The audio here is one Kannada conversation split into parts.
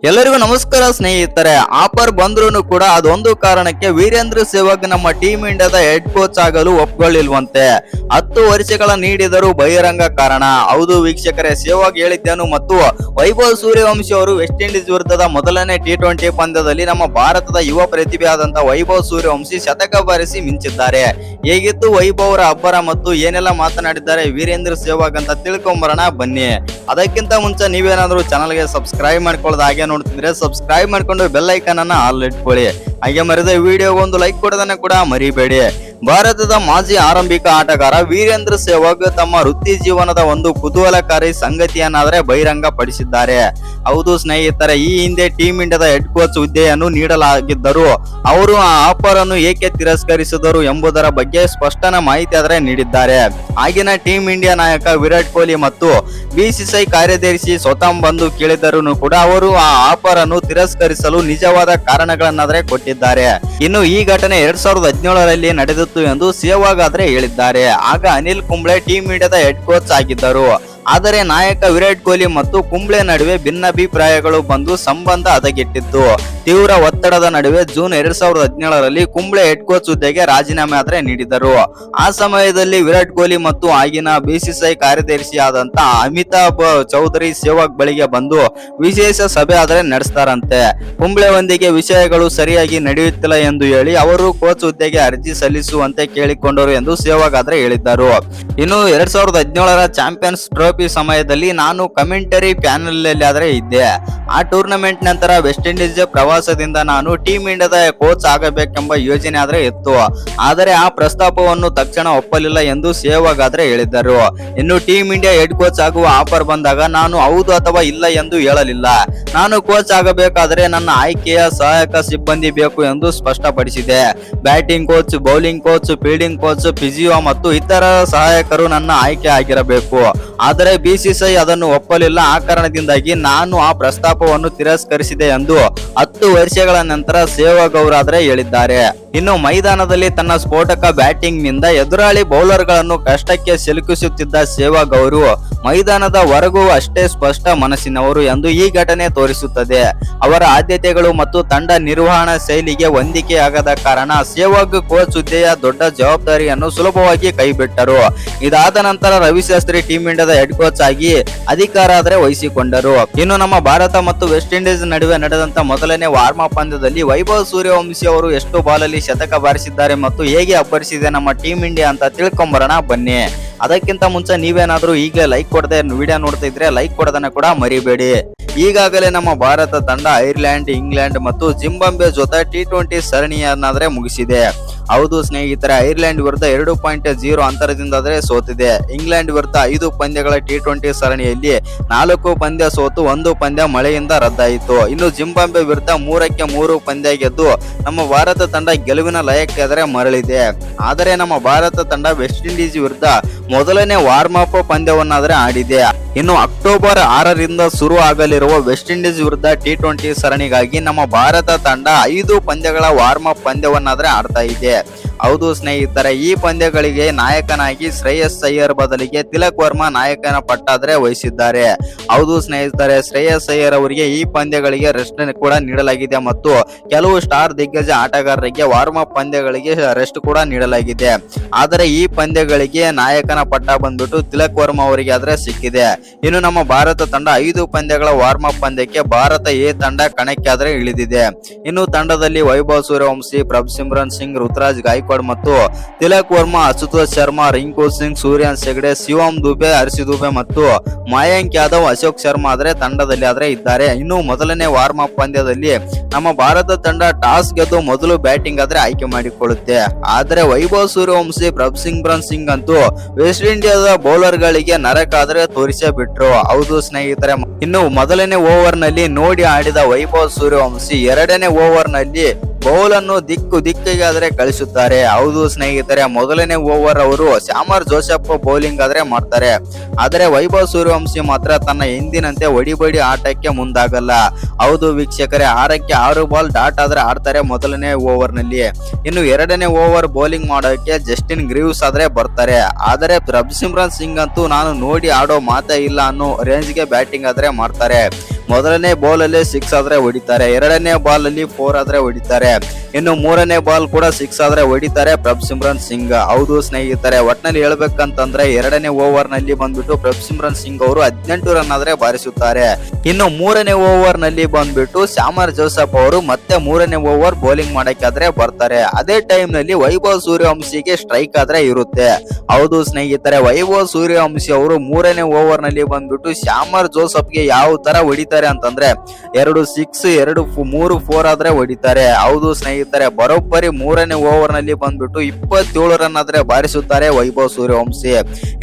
ಎಲ್ಲರಿಗೂ ನಮಸ್ಕಾರ ಸ್ನೇಹಿತರೆ. ಆಫರ್ ಬಂದ್ರು ಕೂಡ ಅದೊಂದು ಕಾರಣಕ್ಕೆ ವೀರೇಂದ್ರ ಸೆಹ್ವಾಗ್ ನಮ್ಮ ಟೀಮ್ ಇಂಡಿಯಾದ ಹೆಡ್ ಕೋಚ್ ಆಗಲು ಒಪ್ಕೊಳ್ಳಿಲ್ವಂತೆ. 10 ವರ್ಷಗಳ ನೀಡಿದರು ಬಹಿರಂಗ ಕಾರಣ. ಹೌದು ವೀಕ್ಷಕರೇ, ಸೆಹ್ವಾಗ್ ಹೇಳಿದ್ದೇನು ಮತ್ತು ವೈಭವ್ ಸೂರ್ಯವಂಶಿ ಅವರು ವೆಸ್ಟ್ ಇಂಡೀಸ್ ವಿರುದ್ಧದ ಮೊದಲನೇ T20 ಪಂದ್ಯದಲ್ಲಿ ನಮ್ಮ ಭಾರತದ ಯುವ ಪ್ರತಿಭೆಯಾದಂತ ವೈಭವ್ ಸೂರ್ಯವಂಶಿ ಶತಕ ಬಾರಿಸಿ ಮಿಂಚಿದ್ದಾರೆ. ಹೇಗಿತ್ತು ವೈಭವ್ ಅವರ ಅಬ್ಬರ ಮತ್ತು ಏನೆಲ್ಲ ಮಾತನಾಡಿದ್ದಾರೆ ವೀರೇಂದ್ರ ಸೆಹ್ವಾಗ್ ಅಂತ ತಿಳ್ಕೊಂಬರೋಣ ಬನ್ನಿ. ಅದಕ್ಕಿಂತ ಮುಂಚೆ ನೀವೇನಾದ್ರೂ ಚಾನಲ್ಗೆ ಸಬ್ಸ್ಕ್ರೈಬ್ ಮಾಡ್ಕೊಳ್ಳೋದು ಹಾಗೆ ನೋಡ್ತಿದ್ರೆ ಸಬ್ಸ್ಕ್ರೈಬ್ ಮಾಡ್ಕೊಂಡು ಬೆಲ್ ಐಕಾನ್ ಅನ್ನ ಆಲ್ ಇಟ್ಕೊಳ್ಳಿ. ಹಾಗೆ ಮರಿದ ವಿಡಿಯೋಗೆ ಒಂದು ಲೈಕ್ ಕೊಡೋದನ್ನ ಕೂಡ ಮರಿಬೇಡಿ. ಭಾರತದ ಮಾಜಿ ಆರಂಭಿಕ ಆಟಗಾರ ವೀರೇಂದ್ರ ಸೆಹ್ವಾಗ್ ತಮ್ಮ ವೃತ್ತಿ ಜೀವನದ ಒಂದು ಕುತೂಹಲಕಾರಿ ಸಂಗತಿಯನ್ನಾದರೆ ಬಹಿರಂಗ ಪಡಿಸಿದ್ದಾರೆ. ಹೌದು ಸ್ನೇಹಿತರೆ, ಈ ಹಿಂದೆ ಟೀಮ್ ಇಂಡಿಯಾದ ಹೆಡ್ ಕೋಚ್ ಹುದ್ದೆಯನ್ನು ನೀಡಲಾಗಿದ್ದರು. ಅವರು ಆ ಆಫರ್ ಅನ್ನು ಏಕೆ ತಿರಸ್ಕರಿಸಿದರು ಎಂಬುದರ ಬಗ್ಗೆ ಸ್ಪಷ್ಟನ ಮಾಹಿತಿ ಆದರೆ ನೀಡಿದ್ದಾರೆ. ಆಗಿನ ಟೀಮ್ ಇಂಡಿಯಾ ನಾಯಕ ವಿರಾಟ್ ಕೊಹ್ಲಿ ಮತ್ತು BCCI ಕಾರ್ಯದರ್ಶಿ ಸ್ವತಃ ಬಂದು ಕೇಳಿದರೂ ಕೂಡ ಅವರು ಆ ಆಫರ್ ಅನ್ನು ತಿರಸ್ಕರಿಸಲು ನಿಜವಾದ ಕಾರಣಗಳನ್ನಾದರೆ ಕೊಟ್ಟಿದ್ದಾರೆ. ಇನ್ನು ಈ ಘಟನೆ 2017ರಲ್ಲಿ ನಡೆದಿತ್ತು ಎಂದು ಸೆಹ್ವಾಗ್ ಆದ್ರೆ ಹೇಳಿದ್ದಾರೆ. ಆಗ ಅನಿಲ್ ಕುಂಬ್ಳೆ ಟೀಮ್ ಇಂಡಿಯಾದ ಹೆಡ್ ಕೋಚ್ ಆಗಿದ್ದರು. ಆದರೆ ನಾಯಕ ವಿರಾಟ್ ಕೊಹ್ಲಿ ಮತ್ತು ಕುಂಬ್ಳೆ ನಡುವೆ ಭಿನ್ನಾಭಿಪ್ರಾಯಗಳು ಬಂದು ಸಂಬಂಧ ಹದಗೆಟ್ಟಿತ್ತು. ತೀವ್ರ ಒತ್ತಡದ ನಡುವೆ ಜೂನ್ 2017ರಲ್ಲಿ ಕುಂಬ್ಳೆ ಹೆಡ್ ಕೋಚ್ ಹುದ್ದೆಗೆ ರಾಜೀನಾಮೆ ಆದ್ರೆ ನೀಡಿದರು. ಆ ಸಮಯದಲ್ಲಿ ವಿರಾಟ್ ಕೊಹ್ಲಿ ಮತ್ತು ಆಗಿನ BCCI ಕಾರ್ಯದರ್ಶಿಯಾದಂತ ಅಮಿತಾಬ್ ಚೌಧರಿ ಸೆಹ್ವಾಗ್ ಬಳಿಗೆ ಬಂದು ವಿಶೇಷ ಸಭೆ ಆದ್ರೆ ನಡೆಸ್ತಾರಂತೆ. ಕುಂಬ್ಳೆ ಒಂದಿಗೆ ವಿಷಯಗಳು ಸರಿಯಾಗಿ ನಡೆಯುತ್ತಿಲ್ಲ ಎಂದು ಹೇಳಿ ಅವರು ಕೋಚ್ ಹುದ್ದೆಗೆ ಅರ್ಜಿ ಸಲ್ಲಿಸುವಂತೆ ಕೇಳಿಕೊಂಡರು ಎಂದು ಸೆಹ್ವಾಗ್ ಆದ್ರೆ ಹೇಳಿದ್ದರು. ಇನ್ನು 2017ರ ಚಾಂಪಿಯನ್ಸ್ ಟ್ರೋಫಿ ಸಮಯದಲ್ಲಿ ನಾನು ಕಮೆಂಟರಿ ಪ್ಯಾನೆಲ್ ಅಲ್ಲಿ ಆದ್ರೆ ಇದ್ದೆ. ಆ ಟೂರ್ನಮೆಂಟ್ ನಂತರ ವೆಸ್ಟ್ ಇಂಡೀಸ್ ಪ್ರವಾಸದಿಂದ ನಾನು ಟೀಮ್ ಇಂಡಿಯಾದ ಕೋಚ್ ಆಗಬೇಕೆಂಬ ಯೋಜನೆ ಆದ್ರೆ ಇತ್ತು. ಆದರೆ ಆ ಪ್ರಸ್ತಾಪವನ್ನು ತಕ್ಷಣ ಒಪ್ಪಲಿಲ್ಲ ಎಂದು ಸೆಹ್ವಾಗ್ ಆದ್ರೆ ಹೇಳಿದ್ದರು. ಇನ್ನು ಟೀಮ್ ಇಂಡಿಯಾ ಹೆಡ್ ಕೋಚ್ ಆಗುವ ಆಫರ್ ಬಂದಾಗ ನಾನು ಹೌದು ಅಥವಾ ಇಲ್ಲ ಎಂದು ಹೇಳಲಿಲ್ಲ. ನಾನು ಕೋಚ್ ಆಗಬೇಕಾದ್ರೆ ನನ್ನ ಆಯ್ಕೆಯ ಸಹಾಯಕ ಸಿಬ್ಬಂದಿ ಬೇಕು ಎಂದು ಸ್ಪಷ್ಟಪಡಿಸಿದೆ. Batting coach, bowling coach, fielding coach, physio ಮತ್ತು ಇತರ ಸಹಾಯಕರು ನನ್ನ ಆಯ್ಕೆ ಆಗಿರಬೇಕು. ಆದರೆ BCCI ಅದನ್ನು ಒಪ್ಪಲಿಲ್ಲ. ಆ ಕಾರಣದಿಂದಾಗಿ ನಾನು ಆ ಪ್ರಸ್ತಾಪವನ್ನು ತಿರಸ್ಕರಿಸಿದೆ ಎಂದು 10 ವರ್ಷಗಳ ನಂತರ ಸೆಹ್ವಾಗ್ ಅವರಾದ್ರೆ ಹೇಳಿದ್ದಾರೆ. ಇನ್ನು ಮೈದಾನದಲ್ಲಿ ತನ್ನ ಸ್ಫೋಟಕ ಬ್ಯಾಟಿಂಗ್ ನಿಂದ ಎದುರಾಳಿ ಬೌಲರ್ಗಳನ್ನು ಕಷ್ಟಕ್ಕೆ ಸಿಲುಕಿಸುತ್ತಿದ್ದ ಸೆಹ್ವಾಗ್ ಅವರು ಮೈದಾನದ ಹೊರಗೂ ಅಷ್ಟೇ ಸ್ಪಷ್ಟ ಮನಸ್ಸಿನವರು ಎಂದು ಈ ಘಟನೆ ತೋರಿಸುತ್ತದೆ. ಅವರ ಆದ್ಯತೆಗಳು ಮತ್ತು ತಂಡ ನಿರ್ವಹಣಾ ಶೈಲಿಗೆ ಹೊಂದಿಕೆಯಾಗದ ಕಾರಣ ಸೆಹ್ವಾಗ್ ಕೋಚ್ ಹುದ್ದೆಯ ದೊಡ್ಡ ಜವಾಬ್ದಾರಿಯನ್ನು ಸುಲಭವಾಗಿ ಕೈಬಿಟ್ಟರು. ಇದಾದ ನಂತರ ರವಿಶಾಸ್ತ್ರಿ ಟೀಮ್ ಇಂಡಿಯಾದ ಹೆಡ್ ಕೋಚ್ ಆಗಿ ಅಧಿಕಾರ ಆದ್ರೆ ವಹಿಸಿಕೊಂಡರು. ಇನ್ನು ನಮ್ಮ ಭಾರತ ಮತ್ತು ವೆಸ್ಟ್ ಇಂಡೀಸ್ ನಡುವೆ ನಡೆದಂತ ಮೊದಲನೇ ವಾರ್ಮ್ ಅಪ್ ಪಂದ್ಯದಲ್ಲಿ ವೈಭವ್ ಸೂರ್ಯವಂಶಿ ಅವರು ಎಷ್ಟು ಬಾಲಲ್ಲಿ ಶತಕ ಬಾರಿಸಿದ್ದಾರೆ ಮತ್ತು ಹೇಗೆ ಅಬ್ಬರಿಸಿದೆ ನಮ್ಮ ಟೀಮ್ ಇಂಡಿಯಾ ಅಂತ ತಿಳ್ಕೊಂಬರೋಣ ಬನ್ನಿ. ಅದಕ್ಕಿಂತ ಮುಂಚೆ ನೀವೇನಾದ್ರೂ ಈಗಲೇ ಲೈಕ್ ಕೊಡದೆ ವಿಡಿಯೋ ನೋಡ್ತಾ ಇದ್ರೆ ಲೈಕ್ ಕೊಡೋದನ್ನ ಕೂಡ ಮರಿಬೇಡಿ. ಈಗಾಗಲೇ ನಮ್ಮ ಭಾರತ ತಂಡ ಐರ್ಲೆಂಡ್, ಇಂಗ್ಲೆಂಡ್ ಮತ್ತು ಜಿಂಬಾಬ್ವೆ ಜೊತೆ T20 ಸರಣಿಯನ್ನಾದ್ರೆ ಮುಗಿಸಿದೆ. ಹೌದು ಸ್ನೇಹಿತರೆ, ಐರ್ಲೆಂಡ್ ವಿರುದ್ಧ 2.0 ಅಂತರದಿಂದ ಸೋತಿದೆ. ಇಂಗ್ಲೆಂಡ್ ವಿರುದ್ಧ 5 ಪಂದ್ಯಗಳ T20 ಸರಣಿಯಲ್ಲಿ 4 ಪಂದ್ಯ ಸೋತು 1 ಪಂದ್ಯ ಮಳೆಯಿಂದ ರದ್ದಾಯಿತು. ಇನ್ನು ಜಿಂಬಾಬ್ವೆ ವಿರುದ್ಧ 3ಕ್ಕೆ 3 ಪಂದ್ಯ ಗೆದ್ದು ನಮ್ಮ ಭಾರತ ತಂಡ ಗೆಲುವಿನ ಲಯಕ್ಕೆ ಮರಳಿದೆ. ಆದರೆ ನಮ್ಮ ಭಾರತ ತಂಡ ವೆಸ್ಟ್ ಇಂಡೀಸ್ ವಿರುದ್ಧ ಮೊದಲನೇ ವಾರ್ಮ್ ಅಪ್ ಪಂದ್ಯವನ್ನಾದ್ರೆ ಆಡಿದೆ. ಇನ್ನು ಅಕ್ಟೋಬರ್ 6ರಿಂದ ಶುರು ಆಗಲಿರುವ ವೆಸ್ಟ್ ಇಂಡೀಸ್ ವಿರುದ್ಧ T20 ಸರಣಿಗಾಗಿ ನಮ್ಮ ಭಾರತ ತಂಡ 5 ಪಂದ್ಯಗಳ ವಾರ್ಮ್ ಅಪ್ ಪಂದ್ಯವನ್ನಾದ್ರೆ ಆಡ್ತಾ ಇದೆ. ಹೌದು ಸ್ನೇಹಿತರೆ, ಈ ಪಂದ್ಯಗಳಿಗೆ ನಾಯಕನಾಗಿ ಶ್ರೇಯಸ್ ಅಯ್ಯರ್ ಬದಲಿಗೆ ತಿಲಕ್ ವರ್ಮಾ ನಾಯಕನ ಪಟ್ಟಾದ್ರೆ ವಹಿಸಿದ್ದಾರೆ. ಹೌದು ಸ್ನೇಹಿತರೆ, ಶ್ರೇಯಸ್ ಅಯ್ಯರ್ ಅವರಿಗೆ ಈ ಪಂದ್ಯಗಳಿಗೆ ರೆಸ್ಟ್ ಕೂಡ ನೀಡಲಾಗಿದೆ ಮತ್ತು ಕೆಲವು ಸ್ಟಾರ್ ದಿಗ್ಗಜ ಆಟಗಾರರಿಗೆ ವಾರ್ಮ್ ಅಪ್ ಪಂದ್ಯಗಳಿಗೆ ರೆಸ್ಟ್ ಕೂಡ ನೀಡಲಾಗಿದೆ. ಆದರೆ ಈ ಪಂದ್ಯಗಳಿಗೆ ನಾಯಕನ ಪಟ್ಟ ಬಂದ್ಬಿಟ್ಟು ತಿಲಕ್ ವರ್ಮಾ ಅವರಿಗೆ ಆದ್ರೆ ಸಿಕ್ಕಿದೆ. ಇನ್ನು ನಮ್ಮ ಭಾರತ ತಂಡ 5 ಪಂದ್ಯಗಳ ವಾರ್ಮ್ ಅಪ್ ಪಂದ್ಯಕ್ಕೆ ಭಾರತ ಎ ತಂಡ ಕಣಕ್ಕೆ ಆದ್ರೆ ಇಳಿದಿದೆ. ಇನ್ನು ತಂಡದಲ್ಲಿ ವೈಭವ್ ಸೂರ್ಯವಂಶಿ, ಪ್ರಭ್ಸಿಮ್ರನ್ ಸಿಂಗ್, ರುತುರಾಜ್ ಗಾಯಕ್ವಾಡ್ ಮತ್ತು ತಿಲಕ್ ವರ್ಮಾ, ಅಶುತೋಷ್ ಶರ್ಮಾ, ರಿಂಕು ಸಿಂಗ್, ಸೂರ್ಯಾನ್ ಹೆಗ್ಡೆ, ಶಿವಮ್ ದುಬೆ, ಹರ್ಷಿ ದುಬೆ ಮತ್ತು ಮಯಾಂಕ್ ಯಾದವ್, ಅಶೋಕ್ ಶರ್ಮಾ ಆದ್ರೆ ತಂಡದಲ್ಲಿ ಆದ್ರೆ ಇದ್ದಾರೆ. ಇನ್ನು ಮೊದಲನೇ ವಾರ್ಮ್ ಅಪ್ ಪಂದ್ಯದಲ್ಲಿ ನಮ್ಮ ಭಾರತ ತಂಡ ಟಾಸ್ ಗೆದ್ದು ಮೊದಲು ಬ್ಯಾಟಿಂಗ್ ಆದ್ರೆ ಆಯ್ಕೆ ಮಾಡಿಕೊಳ್ಳುತ್ತೆ. ಆದರೆ ವೈಭವ್ ಸೂರ್ಯವಂಶಿ, ಪ್ರಭ್ಸಿಮ್ರನ್ ಸಿಂಗ್ ಅಂತೂ ವೆಸ್ಟ್ ಇಂಡಿಯಾದ ಬೌಲರ್ ಗಳಿಗೆ ನರಕ ಆದ್ರೆ ತೋರಿಸೇ ಬಿಟ್ರು. ಹೌದು ಸ್ನೇಹಿತರೆ, ಇನ್ನು ಮೊದಲನೇ ಓವರ್ ನಲ್ಲಿ ನೋಡಿ ಆಡಿದ ವೈಭವ್ ಸೂರ್ಯವಂಶಿ 2ನೇ ಓವರ್ ನಲ್ಲಿ ಬೌಲ್ ಅನ್ನು ದಿಕ್ಕಿಗೆ ಆದ್ರೆ ಕಳಿಸುತ್ತಾರೆ. ಹೌದು ಸ್ನೇಹಿತರೆ, ಮೊದಲನೇ ಓವರ್ ಅವರು ಶ್ಯಾಮರ್ ಜೋಸೆಫ್ ಬೌಲಿಂಗ್ ಆದ್ರೆ ಮಾಡ್ತಾರೆ. ಆದರೆ ವೈಭವ್ ಸೂರ್ಯವಂಶಿ ಮಾತ್ರ ತನ್ನ ಎಂದಿನಂತೆ ಹೊಡಿಬಡಿ ಆಟಕ್ಕೆ ಮುಂದಾಗಲ್ಲ. ಹೌದು ವೀಕ್ಷಕರೇ, 6ಕ್ಕೆ 6 ಬಾಲ್ ಡಾಟ್ ಆದ್ರೆ ಆಡ್ತಾರೆ ಮೊದಲನೇ ಓವರ್ ನಲ್ಲಿ. ಇನ್ನು 2ನೇ ಓವರ್ ಬೌಲಿಂಗ್ ಮಾಡೋಕೆ ಜಸ್ಟಿನ್ ಗ್ರೀವ್ಸ್ ಆದ್ರೆ ಬರ್ತಾರೆ. ಆದರೆ ಪ್ರಭ್ಸಿಮ್ರನ್ ಸಿಂಗ್ ಅಂತೂ ನಾನು ನೋಡಿ ಆಡೋ ಮಾತೇ ಇಲ್ಲ ಅನ್ನೋ ರೇಂಜ್ಗೆ ಬ್ಯಾಟಿಂಗ್ ಆದ್ರೆ ಮಾಡ್ತಾರೆ. ಮೊದಲನೇ ಬಾಲ್ ಅಲ್ಲಿ 6 ಆದ್ರೆ ಹೊಡಿತಾರೆ, ಎರಡನೇ ಬಾಲ್ ಅಲ್ಲಿ 4 ಆದ್ರೆ ಹೊಡಿತಾರೆ, ಇನ್ನು ಮೂರನೇ ಬಾಲ್ ಕೂಡ 6 ಆದ್ರೆ ಹೊಡಿತಾರೆ ಪ್ರಭ್ಸಿಮ್ರನ್ ಸಿಂಗ್. ಹೌದು ಸ್ನೇಹಿತರೆ, ಒಟ್ನಲ್ಲಿ ಹೇಳ್ಬೇಕಂತಂದ್ರೆ ಎರಡನೇ ಓವರ್ ನಲ್ಲಿ ಬಂದ್ಬಿಟ್ಟು ಪ್ರಭ್ಸಿಮ್ರನ್ ಸಿಂಗ್ ಅವರು 18 ರನ್ ಆದ್ರೆ ಬಾರಿಸುತ್ತಾರೆ. ಇನ್ನು ಮೂರನೇ ಓವರ್ ನಲ್ಲಿ ಬಂದ್ಬಿಟ್ಟು ಸ್ಯಾಮರ್ ಜೋಸೆಫ್ ಅವರು ಮತ್ತೆ ಮೂರನೇ ಓವರ್ ಬೌಲಿಂಗ್ ಮಾಡಕ್ಕಾದ್ರೆ ಬರ್ತಾರೆ. ಅದೇ ಟೈಮ್ ನಲ್ಲಿ ವೈಭವ್ ಸೂರ್ಯವಂಶಿಗೆ ಸ್ಟ್ರೈಕ್ ಆದ್ರೆ ಇರುತ್ತೆ. ಹೌದು ಸ್ನೇಹಿತರೆ, ವೈಭವ್ ಸೂರ್ಯವಂಶಿ ಅವರು ಮೂರನೇ ಓವರ್ ನಲ್ಲಿ ಬಂದ್ಬಿಟ್ಟು ಸ್ಯಾಮರ್ ಜೋಸೆಫ್ ಗೆ ಯಾವ ತರ ಹೊಡಿತಾರೆ ಅಂತಂದ್ರೆ 2 6 3 4 ಆದ್ರೆ ಹೊಡಿತಾರೆ. ಹೌದು ಸ್ನೇಹಿತರೆ, ಬರೋಬ್ಬರಿ ಮೂರನೇ ಓವರ್ ನಲ್ಲಿ ಬಂದ್ಬಿಟ್ಟು 27 ರನ್ ಆದ್ರೆ ಬಾರಿಸುತ್ತಾರೆ ವೈಭವ್ ಸೂರ್ಯವಂಶಿ.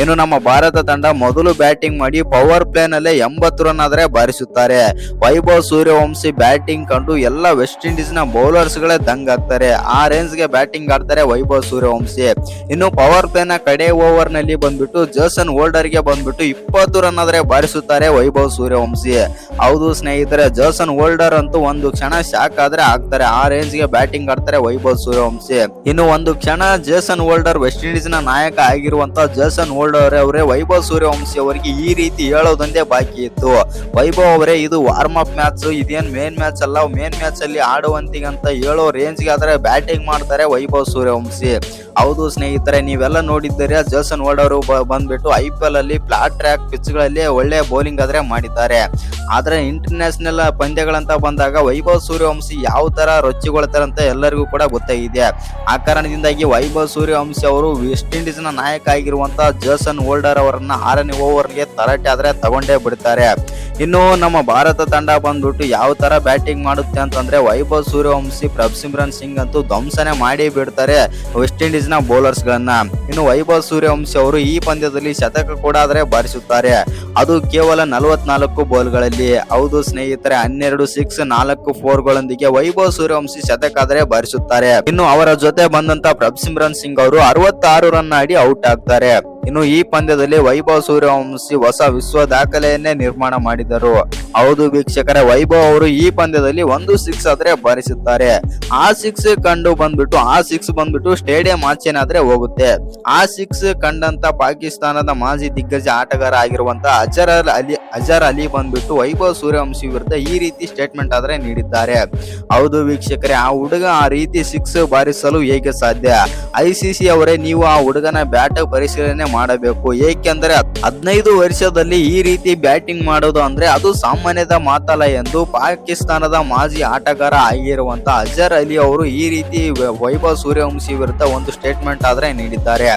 ಇನ್ನು ನಮ್ಮ ಭಾರತ ತಂಡ ಮೊದಲು ಬ್ಯಾಟಿಂಗ್ ಮಾಡಿ ಪವರ್ ಪ್ಲೇ ನಲ್ಲಿ 80 ರನ್ ಆದ್ರೆ ಬಾರಿಸುತ್ತಾರೆ. ವೈಭವ್ ಸೂರ್ಯವಂಶಿ ಬ್ಯಾಟಿಂಗ್ ಕಂಡು ಎಲ್ಲ ವೆಸ್ಟ್ ಇಂಡೀಸ್ ನ ಬೌಲರ್ಸ್ ಗಳೇ ದಂಗಾಗ್ತಾರೆ. ಆ ರೇಂಜ್ ಗೆ ಬ್ಯಾಟಿಂಗ್ ಆಡ್ತಾರೆ ವೈಭವ್ ಸೂರ್ಯವಂಶಿ. ಇನ್ನು ಪವರ್ ಪ್ಲೇ ನ ಕಡೆ ಓವರ್ ನಲ್ಲಿ ಬಂದ್ಬಿಟ್ಟು ಜೇಸನ್ ಹೋಲ್ಡರ್ ಗೆ ಬಂದ್ಬಿಟ್ಟು 20 ರನ್ ಆದ್ರೆ ಬಾರಿಸುತ್ತಾರೆ ವೈಭವ್ ಸೂರ್ಯವಂಶಿ. ಹೌದು ಸ್ನೇಹಿತರೆ, ಜೇಸನ್ ಹೋಲ್ಡರ್ ಅಂತೂ ಒಂದು ಕ್ಷಣ ಶಾಕ್ ಆದ್ರೆ ಆಗ್ತಾರೆ. ಆ ರೇಂಜ್ ಗೆ ಬ್ಯಾಟಿಂಗ್ ಆಡ್ತಾರೆ ವೈಭವ್ ಸೂರ್ಯವಂಶಿ. ಇನ್ನು ಒಂದು ಕ್ಷಣ ಜೇಸನ್ ಹೋಲ್ಡರ್ ವೆಸ್ಟ್ ಇಂಡೀಸ್ ನ ನಾಯಕ ಆಗಿರುವಂತ ಜೇಸನ್ ಹೋಲ್ಡರ್ ಅವರೇ ವೈಭವ್ ಸೂರ್ಯವಂಶಿ ಅವರಿಗೆ ಈ ರೀತಿ ಹೇಳೋದೊಂದೇ ಬಾಕಿ ಇತ್ತು. ವೈಭವ್ ಅವರೇ, ಇದು ವಾರ್ಮ್ ಅಪ್ ಮ್ಯಾಚ್, ಇದೇನ್ ಮೇನ್ ಮ್ಯಾಚ್ ಅಲ್ಲ, ಮೇನ್ ಮ್ಯಾಚ್ ಅಲ್ಲಿ ಆಡುವಂತಿಗಂತ ಹೇಳೋ ರೇಂಜ್ ಗೆ ಆದ್ರೆ ಬ್ಯಾಟಿಂಗ್ ಮಾಡ್ತಾರೆ ವೈಭವ್ ಸೂರ್ಯವಂಶಿ. ಹೌದು ಸ್ನೇಹಿತರೆ, ನೀವೆಲ್ಲ ನೋಡಿದ್ದೀರಾ, ಜೇಸನ್ ಹೋಲ್ಡರ್ ಬಂದ್ಬಿಟ್ಟು IPL ಅಲ್ಲಿ ಫ್ಲಾಟ್ ಟ್ರ್ಯಾಕ್ ಪಿಚ್ ಗಳಲ್ಲಿ ಒಳ್ಳೆ ಬೌಲಿಂಗ್ ಆದ್ರೆ ಮಾಡಿದ್ದಾರೆ. ಆದ್ರೆ ಇಂಟರ್ನ್ಯಾಷನಲ್ ಪಂದ್ಯಗಳಂತ ಬಂದಾಗ ವೈಭವ್ ಸೂರ್ಯವಂಶಿ ಯಾವ ತರ ರೊಚ್ಚಿಗೊಳ್ತಾರೆ ಅಂತ ಎಲ್ಲರಿಗೂ ಕೂಡ ಗೊತ್ತಾಗಿದೆ. ಆ ಕಾರಣದಿಂದಾಗಿ ವೈಭವ್ ಸೂರ್ಯವಂಶಿ ಅವರು ವೆಸ್ಟ್ ಇಂಡೀಸ್ ನ ನಾಯಕ ಆಗಿರುವಂತ ಜೇಸನ್ ಹೋಲ್ಡರ್ ಅವರನ್ನ 6ನೇ ಓವರ್ಗೆ ತರಾಟೆ ಆದ್ರೆ ತಗೊಂಡೇ ಬಿಡ್ತಾರೆ. ಇನ್ನು ನಮ್ಮ ಭಾರತ ತಂಡ ಬಂದ್ಬಿಟ್ಟು ಯಾವ ತರ ಬ್ಯಾಟಿಂಗ್ ಮಾಡುತ್ತೆ ಅಂತಂದ್ರೆ ವೈಭವ್ ಸೂರ್ಯವಂಶಿ, ಪ್ರಭ್ಸಿಮ್ರನ್ ಸಿಂಗ್ ಅಂತೂ ಧ್ವಂಸನೆ ಮಾಡಿ ಬಿಡ್ತಾರೆ ವೆಸ್ಟ್ ಇಂಡೀಸ್ ನ ಬೌಲರ್ಸ್ ಗಳನ್ನ. ಇನ್ನು ವೈಭವ್ ಸೂರ್ಯವಂಶಿ ಅವರು ಈ ಪಂದ್ಯದಲ್ಲಿ ಶತಕ ಕೂಡ ಆದ್ರೆ ಬಾರಿಸುತ್ತಾರೆ, ಅದು ಕೇವಲ 44 ಬಾಲ್ಗಳಲ್ಲಿ. ಹೌದು ಸ್ನೇಹಿತರೆ, 12 6 4 4 ಗಳೊಂದಿಗೆ ವೈಭವ್ ಸೂರ್ಯವಂಶಿ ಶತಕ ಆದ್ರೆ ಬಾರಿಸುತ್ತಾರೆ. ಇನ್ನು ಅವರ ಜೊತೆ ಬಂದಂತ ಪ್ರಭ್ಸಿಮ್ರನ್ ಸಿಂಗ್ ಅವರು 66 ರನ್ ಆಡಿ ಔಟ್ ಆಗ್ತಾರೆ. ಇನ್ನು ಈ ಪಂದ್ಯದಲ್ಲಿ ವೈಭವ್ ಸೂರ್ಯವಂಶಿ ಹೊಸ ವಿಶ್ವ ದಾಖಲೆಯನ್ನೇ ನಿರ್ಮಾಣ ಮಾಡಿದರು. ಹೌದು ವೀಕ್ಷಕರೇ, ವೈಭವ್ ಅವರು ಈ ಪಂದ್ಯದಲ್ಲಿ 1 6 ಆದ್ರೆ ಬಾರಿಸುತ್ತಾರೆ. ಆ 6 ಕಂಡು ಬಂದ್ಬಿಟ್ಟು ಸ್ಟೇಡಿಯಂ ಆಚೆನಾದ್ರೆ ಹೋಗುತ್ತೆ. ಆ 6 ಕಂಡಂತ ಪಾಕಿಸ್ತಾನದ ಮಾಜಿ ದಿಗ್ಗಜ ಆಟಗಾರ ಆಗಿರುವಂತ ಅಜರ್ ಅಲಿ ಬಂದ್ಬಿಟ್ಟು ವೈಭವ್ ಸೂರ್ಯವಂಶಿ ವಿರುದ್ಧ ಈ ರೀತಿ ಸ್ಟೇಟ್ಮೆಂಟ್ ಆದ್ರೆ ನೀಡಿದ್ದಾರೆ. ಹೌದು ವೀಕ್ಷಕರೇ, ಆ ಹುಡುಗ ಆ ರೀತಿ 6 ಬಾರಿಸಲು ಹೇಗೆ ಸಾಧ್ಯ? ICC ಅವರೇ, ನೀವು ಆ ಹುಡುಗನ ಬ್ಯಾಟ್ ಪರಿಶೀಲನೆ ಮಾಡಬೇಕು. ಏಕೆಂದ್ರೆ 15 ವರ್ಷದಲ್ಲಿ ಈ ರೀತಿ ಬ್ಯಾಟಿಂಗ್ ಮಾಡೋದು ಅಂದ್ರೆ ಅದು ಸಾಮಾನ್ಯದ ಮಾತಲ್ಲ ಎಂದು ಪಾಕಿಸ್ತಾನದ ಮಾಜಿ ಆಟಗಾರ ಆಗಿರುವಂತ ಅಜರ್ ಅಲಿ ಅವರು ಈ ರೀತಿ ವೈಭವ್ ಸೂರ್ಯವಂಶಿ ವಿರುದ್ಧ ಒಂದು ಸ್ಟೇಟ್ಮೆಂಟ್ ಆದ್ರೆ ನೀಡಿದ್ದಾರೆ.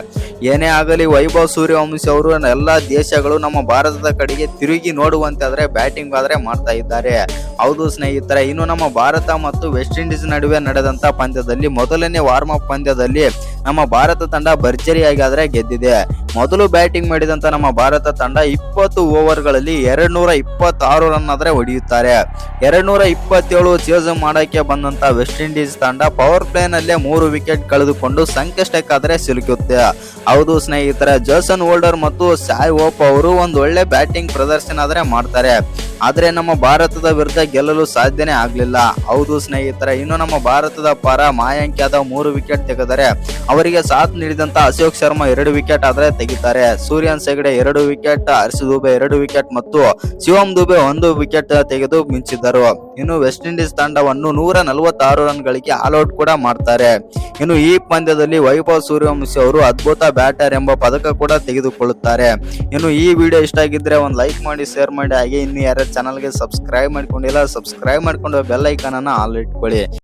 ಏನೇ ಆಗಲಿ, ವೈಭವ್ ಸೂರ್ಯವಂಶಿ ಅವರು ಎಲ್ಲಾ ದೇಶಗಳು ನಮ್ಮ ಭಾರತದ ಕಡೆಗೆ ತಿರುಗಿ ನೋಡುವಂತೆ ಆದ್ರೆ ಬ್ಯಾಟಿಂಗ್ ಆದ್ರೆ ಮಾಡ್ತಾ ಇದ್ದಾರೆ. ಹೌದು ಸ್ನೇಹಿತರೆ, ಇನ್ನು ನಮ್ಮ ಭಾರತ ಮತ್ತು ವೆಸ್ಟ್ ಇಂಡೀಸ್ ನಡುವೆ ನಡೆದಂತ ಪಂದ್ಯದಲ್ಲಿ ಮೊದಲನೇ ವಾರ್ಮ್ ಅಪ್ ಪಂದ್ಯದಲ್ಲಿ ನಮ್ಮ ಭಾರತ ತಂಡ ಭರ್ಜರಿಯಾಗಿ ಆದ್ರೆ ಗೆದ್ದಿದೆ. ಮೊದಲು ಬ್ಯಾಟಿಂಗ್ ಮಾಡಿದಂತ ನಮ್ಮ ಭಾರತ ತಂಡ 20 ಓವರ್ಗಳಲ್ಲಿ 226 ರನ್ ಆದ್ರೆ ಹೊಡೆಯುತ್ತಾರೆ. 227 ಚೇಸ್ ಮಾಡಕ್ಕೆ ಬಂದಂತ ವೆಸ್ಟ್ ಇಂಡೀಸ್ ತಂಡ ಪವರ್ ಪ್ಲೇ ನಲ್ಲೇ 3 ವಿಕೆಟ್ ಕಳೆದುಕೊಂಡು ಸಂಕಷ್ಟಕ್ಕಾದ್ರೆ ಸಿಲುಕುತ್ತೆ. ಹೌದು ಸ್ನೇಹಿತರೆ, ಜೇಸನ್ ಹೋಲ್ಡರ್ ಮತ್ತು ಸಾಯ್ ಹೋಪ್ ಅವರು ಒಂದು ಒಳ್ಳೆ ಬ್ಯಾಟಿಂಗ್ ಪ್ರದರ್ಶನ ಆದ್ರೆ ಮಾಡ್ತಾರೆ, ಆದ್ರೆ ನಮ್ಮ ಭಾರತದ ವಿರುದ್ಧ ಗೆಲ್ಲಲು ಸಾಧ್ಯನೇ ಆಗ್ಲಿಲ್ಲ. ಹೌದು ಸ್ನೇಹಿತರೆ, ಇನ್ನು ನಮ್ಮ ಭಾರತದ ಪರ ಮಾಯಾಂಕ್ ಯಾದವ್ 3 ವಿಕೆಟ್ ತೆಗೆದರೆ ಅವರಿಗೆ ಸಾಥ್ ನೀಡಿದಂತ ಅಶೋಕ್ ಶರ್ಮಾ 2 ವಿಕೆಟ್ ಆದ್ರೆ ತೆಗಿತಾರೆ. ಸೂರ್ಯನ್ ಹೆಗಡೆ 2 ವಿಕೆಟ್, ಹರ್ಷ ದುಬೆ 2 ವಿಕೆಟ್ ಮತ್ತು ಶಿವಮ್ ದುಬೆ 1 ವಿಕೆಟ್ ತೆಗೆದು ಮಿಂಚಿದ್ದರು. ಇನ್ನು ವೆಸ್ಟ್ ಇಂಡೀಸ್ ತಂಡವನ್ನು 146 ರನ್ ಗಳಿಗೆ ಆಲ್ ಔಟ್ ಕೂಡ ಮಾಡ್ತಾರೆ. ಇನ್ನು ಈ ಪಂದ್ಯದಲ್ಲಿ ವೈಭವ್ ಸೂರ್ಯವಂಶಿ ಅವರು ಅದ್ಭುತ ಬ್ಯಾಟರ್ ಎಂಬ ಪದಕ ಕೂಡ ತೆಗೆದುಕೊಳ್ಳುತ್ತಾರೆ. ಇನ್ನು ಈ ವಿಡಿಯೋ ಇಷ್ಟ ಆಗಿದ್ರೆ ಒಂದು ಲೈಕ್ ಮಾಡಿ, ಶೇರ್ ಮಾಡಿ, ಹಾಗೆ ಇನ್ನು ಯಾರು ಚಾನಲ್ಗೆ ಸಬ್ಸ್ಕ್ರೈಬ್ ಮಾಡ್ಕೊಂಡಿಲ್ಲ ಸಬ್ಸ್ಕ್ರೈಬ್ ಮಾಡ್ಕೊಂಡು ಬೆಲ್ ಐಕಾನ್ ಅನ್ನ ಆಲ್ ಇಟ್ಕೊಳ್ಳಿ.